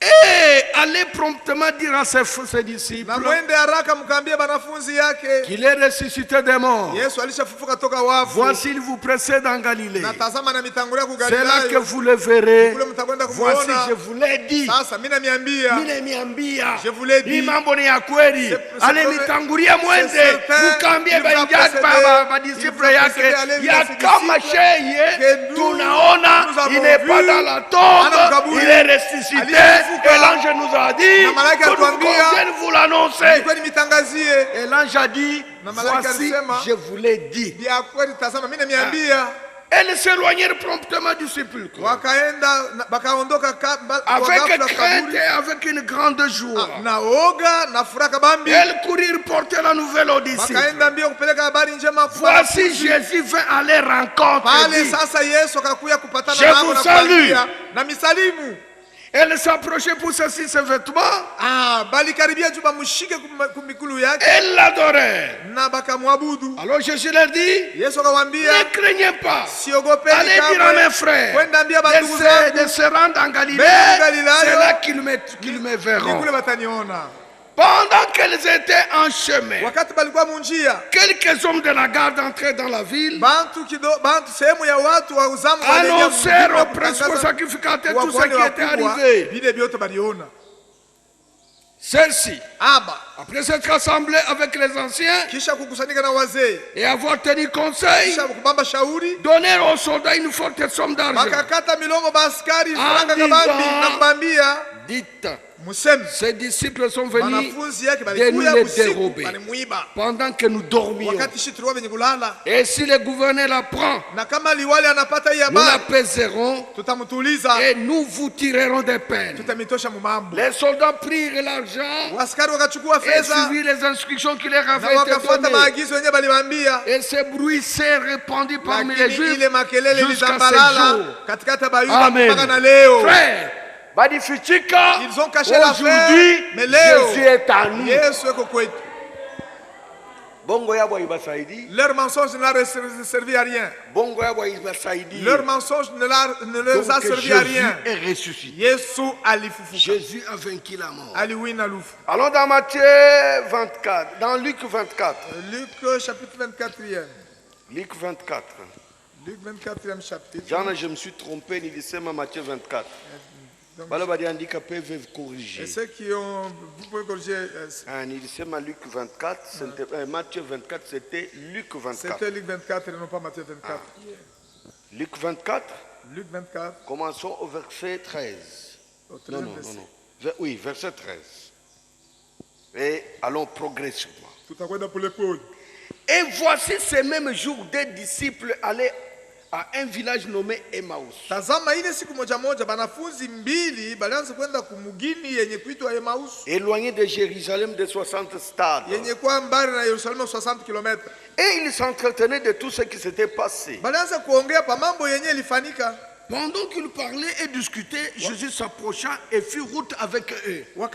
Et allez promptement dire à ses disciples qu'il est ressuscité des morts. Voici, il vous précède en Galilée. C'est là que vous le verrez. Voici, je vous l'ai dit. Je vous l'ai dit. Allez mitangulia mwende. Mukambie disciples yake. Ya kama sheye. Tunaona, il n'est pas dans la tombe. Il est ressuscité. Et l'ange nous a dit que nous convienne vous l'annoncer. Et l'ange a dit, voici, je vous l'ai dit. Elles s'éloignèrent promptement du sépulcre. Avec crainte et avec une grande joie. Elles courirent porter la nouvelle aux disciples. Voici Jésus vint à leur rencontre. Je vous salue. Elle s'approchait pour saisir ses vêtements. Elle l'adorait. Alors Jésus leur dit, ne craignez pas. Allez dire à mes frères de se rendre en Galilée. C'est là qu'ils me verront. Pendant qu'elles étaient en chemin, quelques hommes de la garde entraient dans la ville, annoncèrent au principal sacrificateur tout ce qui était arrivé. Celle-ci, après s'être rassemblée avec les anciens et avoir tenu conseil, donnèrent aux soldats une forte somme d'argent. Dites, ces disciples sont venus de nous les dérober pendant que nous dormions. Et si le gouverneur la prend, nous l'apaiserons et nous vous tirerons des peines. Les soldats prirent l'argent et suivirent les instructions qui leur avaient été données. Et ce bruit s'est répandu parmi les Juifs jusqu'à ce jour. Amen. Frère, ils ont caché l'affaire, mais Jésus est à nous. Leur mensonge ne leur a servi à rien. Leur mensonge ne leur a servi à rien. Jésus a vaincu la mort. Allons dans Matthieu 24, dans Luc 24. Luc chapitre 24e. Luc 24. Luc 24e chapitre. Jean, je me suis trompé, il disait Matthieu 24. Et ceux qui ont... Vous pouvez corriger. Il disait Luc 24, Matthieu 24, c'était Luc 24. C'était Luc 24 et non pas Matthieu 24. Luc 24. Luc 24. Commençons au verset 13. Non. Oui, verset 13. Et allons progressivement. Et voici ces mêmes jours, des disciples allaient à un village nommé Emmaus. Éloigné de Jérusalem de 60 stades. Et ils s'entretenaient de tout ce qui s'était passé. Pendant qu'ils parlaient et discutaient, Jésus s'approcha et fit route avec eux. Donc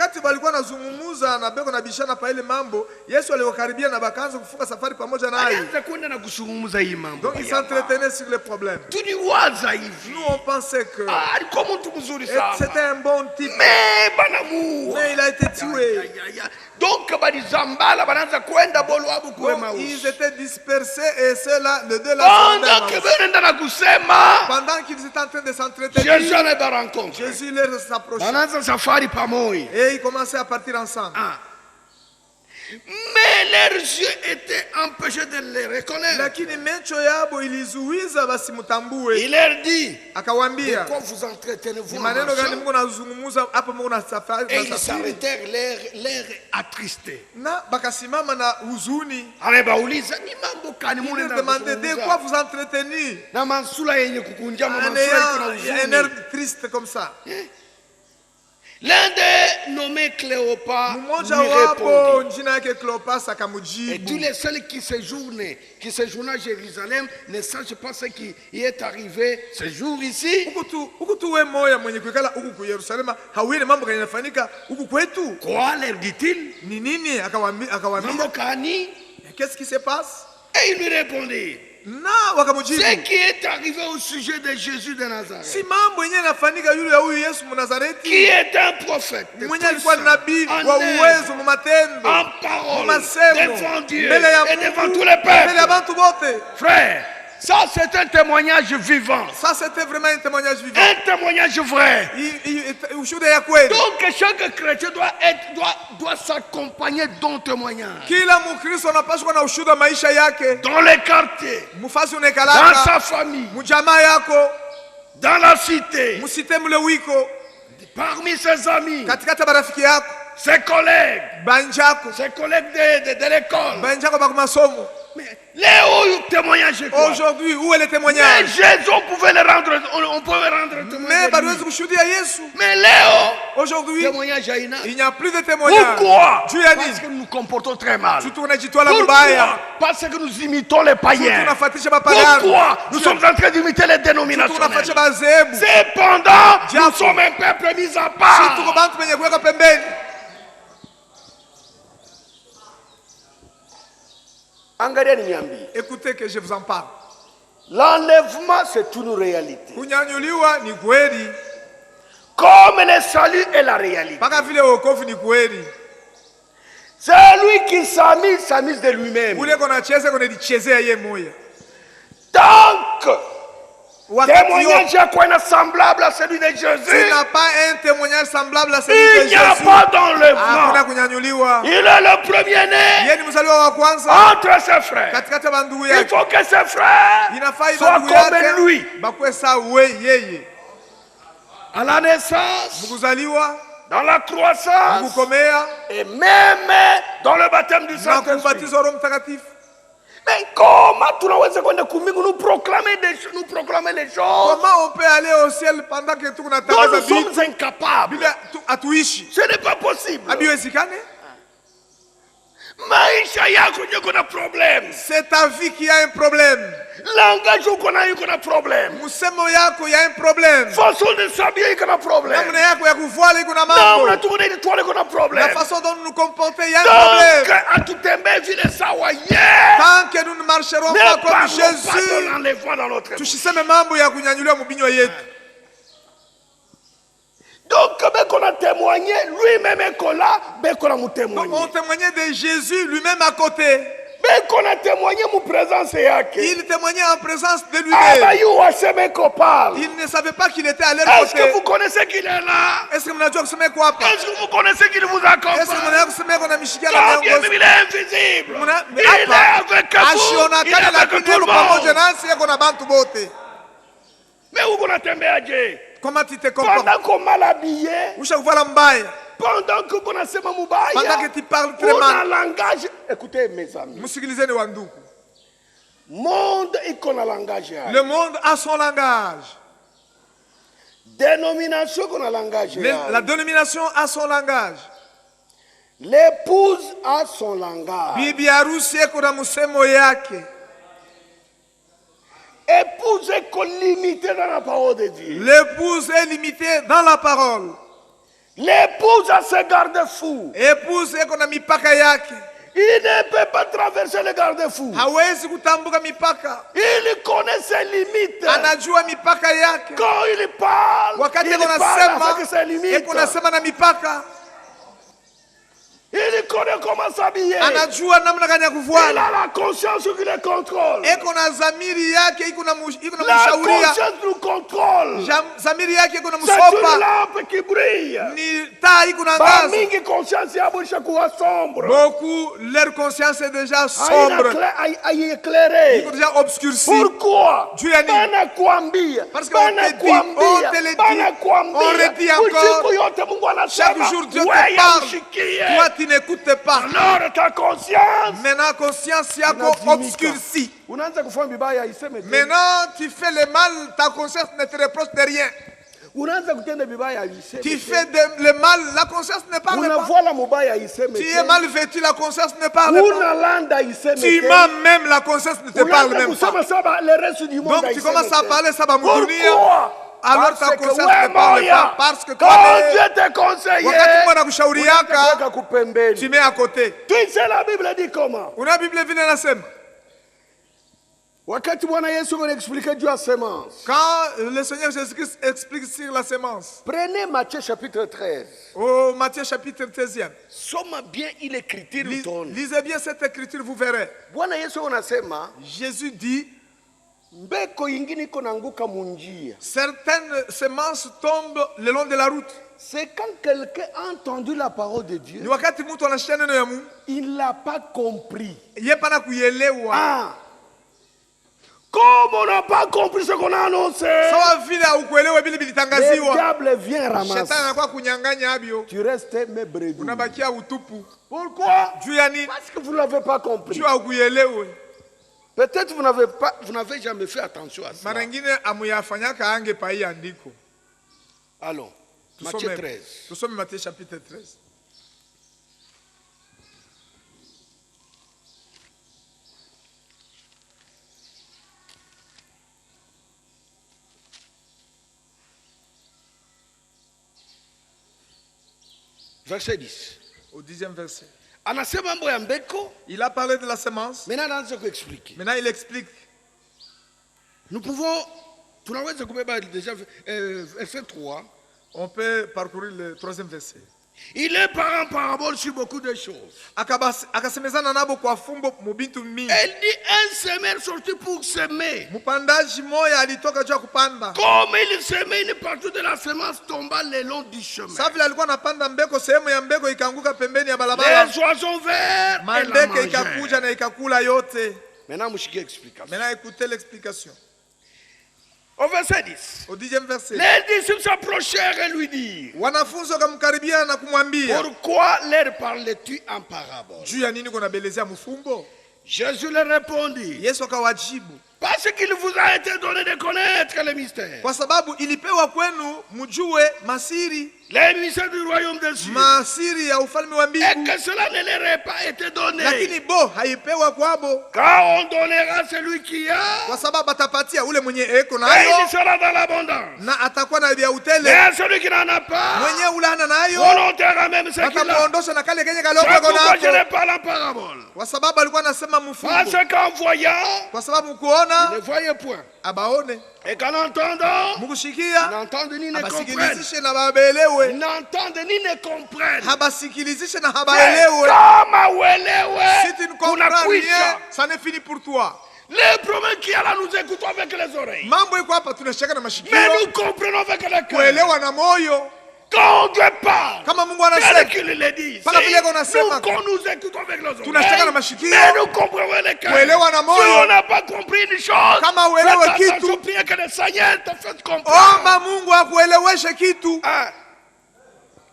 ils s'entretenaient sur les problèmes. Nous on pensait que c'était un bon type. Mais il a été tué. Donc ils étaient dispersés et ceux-là, le deux là, pendant qu'ils étaient en train de s'entretenir, Jésus leur s'approchait et ils commençaient à partir ensemble. Mais leurs yeux étaient empêchés de les reconnaître. Il leur dit, pourquoi vous entretenez-vous ensemble? Et ils s'arrêtèrent, l'air attristé. Ils leur demandaient de quoi vous entretenez. Un air triste comme ça. L'un des nommés Cléopas lui répondit. Et tous les seuls qui séjournaient à Jérusalem ne sachent pas ce qui y est arrivé ce jour ici. Quoi leur dit-il? Qu'est-ce qui se passe? Et il lui répondit. Ce qui est arrivé au sujet de Jésus de Nazareth, qui est un prophète, en parole, devant Dieu et devant tous les peuples. Frère, ça c'est un témoignage vivant. Ça c'était vraiment un témoignage vivant. Un témoignage vrai. Donc chaque chrétien doit s'accompagner d'un témoignage. Dans les quartiers, dans sa famille, dans la cité, parmi ses amis, ses collègues de l'école. Mais aujourd'hui, où est le témoignage? Mais Jésus, on pouvait le rendre témoignage. Mais Léo, aujourd'hui, il n'y a plus de témoignage. Pourquoi? Parce que nous nous comportons très mal. Pourquoi? Parce que nous imitons les païens. Pourquoi? Nous sommes en train d'imiter les dénominations. Cependant, nous sommes un peuple mis à part. Écoutez que je vous en parle. L'enlèvement, c'est une réalité. Comme le salut est la réalité. Celui qui s'amuse de lui-même. Donc, témoignage semblable à celui de Jésus. Tu n'as pas un témoignage semblable à celui de Jésus. Il n'y a pas d'enlèvement. Il est le premier-né entre ses frères. Il faut que ses frères soient comme lui. À la naissance, dans la croissance, et même dans le baptême du Saint-Esprit. Mais comment nous proclamer les choses? Comment on peut aller au ciel pendant que tout nous sommes incapables? Ce n'est pas possible. C'est ta vie qui a un problème. L'engagement qu'on a eu qu'on a problème. Il y a un problème. Façon de s'habiller qu'on a problème. La façon dont nous nous comportons, il y a un problème. Tant que nous ne marcherons pas comme Jésus, tushise mambo ya kunyanyulia mubinyo yetu. Donc, on a témoigné, lui-même est là, on a témoigné. On témoignait de Jésus lui-même à côté. On a témoigné mon présence. Il témoignait en présence de lui-même. Il ne savait pas qu'il était à leur côté. Est-ce que vous connaissez qu'il est là? Est-ce que vous connaissez qu'il vous accompagne? Quand bien même il est invisible. Il est avec vous. Il est avec tout le monde. Mais où on a témoigné? Comment tu te comportes? Pendant qu'on m'a habillé, pendant que tu parles très mal, langage. Écoutez mes amis, le monde a son langage. Dénomination qu'on a langage. La dénomination a son langage. L'épouse a son langage. Bibi harusi eko na musemo yake. Épouse est limitée dans la parole de Dieu. L'épouse est limitée dans la parole. L'épouse a ses garde-fous. Épouse eko na mipaka yake. Il ne peut pas traverser le garde-fou. Hawezi kutambuka mipaka. Il connaît ses limites. Anajua mipaka yake. Quand il parle, wakati il parle avec ses limites. Eko nasema na mipaka. Il connaît comment s'habiller. Anajua namna gani ya kufuata. Il a la conscience qui le contrôle. Eko na zamiri yake iko na mshauria. La conscience nous contrôle. Zamiri yake iko na msopa. C'est une lampe qui brille. Ni taa iko na ngazi. Mingi conscience ya bwisha kuwa sombre. Beaucoup leur conscience est déjà sombre. Aïe éclairé. Iko déjà obscurci. Pourquoi? Bana kuambia. Parce qu'on te dit, on te le dit, on redit encore. Chaque jour Dieu te parle. Toi tu n'écoutes pas. Alors ta conscience. Maintenant conscience yako obscurcie. Maintenant tu fais le mal, ta conscience ne te reproche de rien. Tu fais le mal, la conscience ne parle pas. Tu es mal vêtu, la conscience ne parle pas. Tu mens même, la conscience ne te parle même pas. Donc tu commences à parler ça va mourir. Alors ta conscience ne parle pas. Parce que quand Dieu te conseille, tu mets à côté. Tu sais la Bible dit comment? La Bible vient à la sème. Quand le Seigneur Jésus-Christ explique sur la semence. Prenez Matthieu chapitre 13. Oh, Matthieu chapitre 13e. Soma bien il écriture. Lisez bien cette écriture, vous verrez. Jésus dit, certaines semences tombent le long de la route. C'est quand quelqu'un a entendu la parole de Dieu, il n'a pas compris. Ah. Comme on n'a pas compris ce qu'on a annoncé, le diable vient ramasser. Tu restes mes brebis. Pourquoi? Parce que vous ne l'avez pas compris. Peut-être vous n'avez jamais fait attention à ça. Allons, Matthieu 13. Nous sommes Matthieu chapitre 13. Verset 10. Au 10e verset. Il a parlé de la semence. Maintenant, il explique. Nous pouvons, déjà, verset 3. On peut parcourir le 3e verset. Il est par en parabole sur beaucoup de choses. Elle dit un semeur sorti pour semer. Comme il semait, une partie de la semence tomba le long du chemin. Les oiseaux verts et la mangèrent. Maintenant, écoutez l'explication. Au verset 10. Au 10e verset. Les disciples s'approchèrent et lui dirent, pourquoi leur parles-tu en parabole? Jésus leur répondit, parce qu'il vous a été donné de connaître les mystères. Les mystères du royaume des cieux. Et que cela ne leur ait pas été donné. Car on donnera à celui qui a. Et il sera dans l'abondance. Mais à celui qui n'en a pas, on ôtera même ce qu'il a. C'est pourquoi je ne parle en parabole. Parce qu'en voyant, il ne voyait point. Et qu'en entendant, ils n'entendent ni ne comprennent. Ils n'entendent ni ne comprennent. Si tu ne comprends rien, ça ne finit pour toi. Les problèmes qu'il y a là, nous écoutons avec les oreilles. Mais nous comprenons avec le cœur. Quand Dieu parle, tel qu'il le dit, nous écoutons avec les oreilles, mais nous comprenons le cœur. Si on n'a pas compris une chose, faites attention, priez que le Seigneur te fasse comprendre.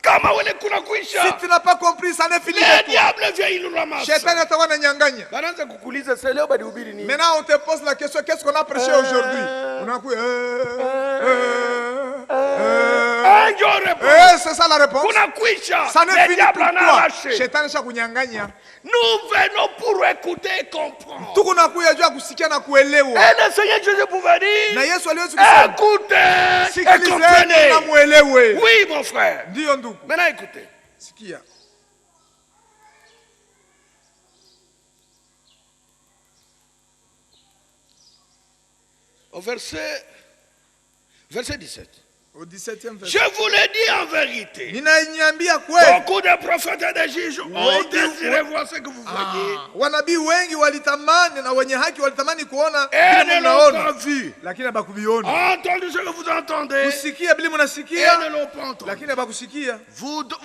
Si tu n'as pas compris, ça n'est fini de toi. Maintenant, on te pose la question, qu'est-ce qu'on a prêché aujourd'hui? On a dit, c'est ça la réponse. Ça n'est fini pour toi. Nous venons pour écouter et comprendre. Et le Seigneur Jésus pouvait dire, écoutez et comprenez. Oui, mon frère. Maintenant écoutez. Au verset 17. Au 17e verset. Je vous le dis en vérité. Beaucoup de prophètes et de juges ont désiré voir ce que vous voyez. Et ne l'ont pas vu. Entendu ce que vous entendez. Et ne l'ont pas entendu. Vous donc,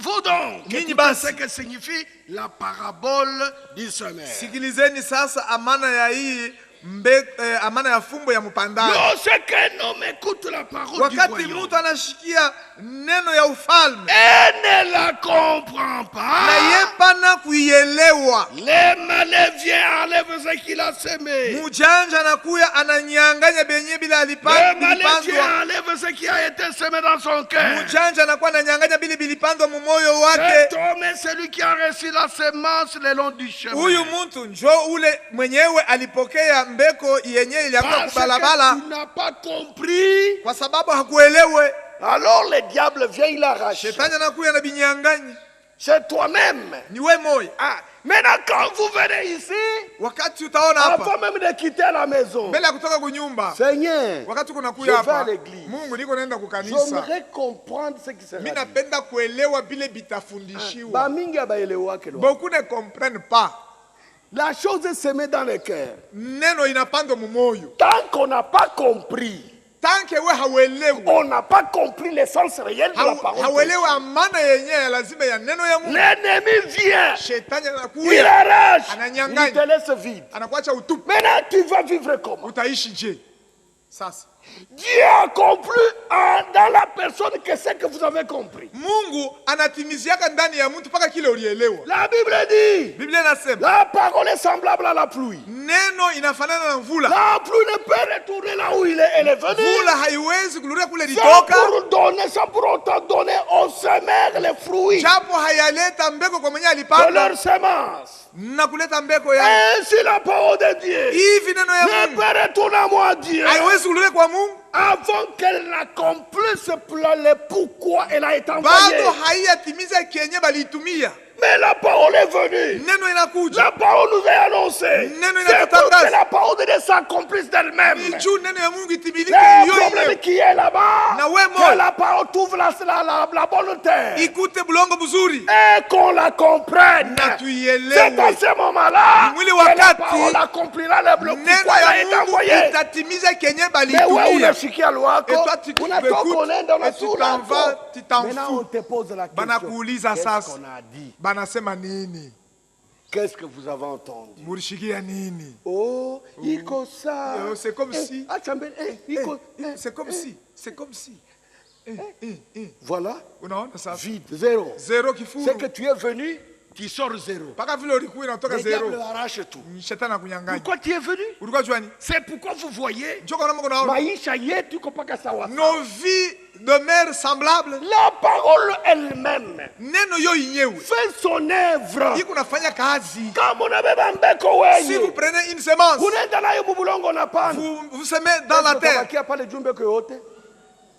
écoutez ce que signifie la parabole du semeur. Amana ya fumbo ya mpandaji. Lorsqu'un homme écoute la parole du royaume, neno ya ufalme, et ne la comprend pas, le malin vient enlève ce qu'il a semé. Le malin vient enlève ce qui a été semé dans son cœur. Cet homme est celui qui a reçu la semence le long du chemin. mbeko yenye ilianguka kubalabala. Tu n'as pas compris. Kwa sababu hakuelewe. Alors le diable vient il arrache. Shetani anakuja na binyang'anyi. C'est toi-même. Ah, maintenant, quand vous venez ici, avant même de quitter la maison, Seigneur, je vais à l'église. J'aimerais comprendre ce qui se dit. Beaucoup ne comprennent pas. La chose est semée dans le cœur. Tant qu'on n'a pas compris, on n'a pas compris l'essence réelle de la parole. L'ennemi vient, il arrache, il te laisse vide. Maintenant, tu vas vivre comment? Dieu a compris dans la personne que c'est que vous avez compris. La Bible dit, la parole est semblable à la pluie. La pluie ne peut retourner là où elle est venue. C'est pour autant donner aux semeurs les fruits de leur semence. Ainsi la parole de Dieu ne peut retourner à moi, Dieu, avant qu'elle n'accomplisse le pourquoi elle a été envoyée. Mais la parole est venue. La parole nous est annoncée. C'est pour que la parole de Dieu s'accomplisse d'elle-même. Le problème qui est là-bas, que la parole trouve la bonne terre. Et qu'on la comprenne. C'est à ce moment-là que la parole accomplira le pourquoi elle a été envoyée. Mais où est-ce qu'il y a l'ouako? On a tout connu dans la sourate. Maintenant on te pose la question. Qu'est-ce qu'on a dit? Qu'est-ce que vous avez entendu? Oh, c'est comme si. C'est comme si. C'est comme si. Voilà. Vide. Zéro. C'est que tu es venu, tu sors zéro. Le diable arrache tout. Pourquoi tu es venu? C'est pourquoi vous voyez nos vies demeurent semblables. La parole elle-même fait son œuvre. Si vous prenez une semence, vous semez dans la terre.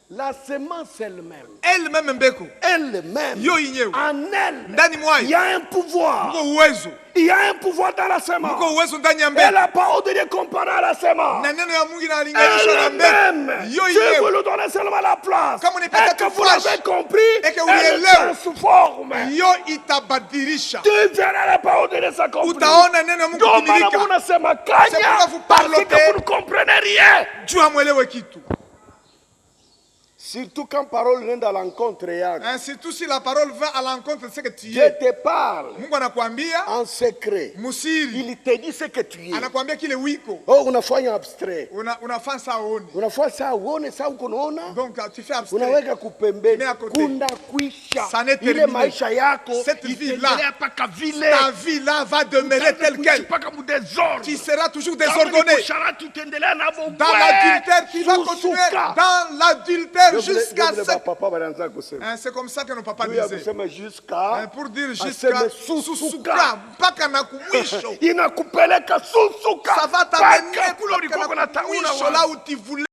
La semence elle-même, en elle, il y a un pouvoir. Il y a un pouvoir dans la semence. Et la parole de Dieu comparée à la semence. Elle-même, si vous lui donnez seulement la place, et que vous l'avez compris, elle se transforme. Tu verras la parole de Dieu s'accomplir. Parce que vous ne comprenez rien. Surtout quand parole vient à l'encontre, surtout si la parole va à l'encontre de ce que tu es. Je te parle en secret. Il te dit ce que tu es. Oh, unafanya abstrait. Unafanya uone saa ukonaona. Donc tu fais abstrait. Unaweka kupembeni. Kuna kuisha. Ile maisha yako. Cette vie-là, ta vie-là va demeurer telle quelle. Tu seras toujours désordonné. Dans l'adultère, tu vas continuer dans l'adultère. Jusqu'à ce... C'est comme ça que nos papas disaient. Pour dire jusqu'à Susuka. Ça va t'amener là où tu voulais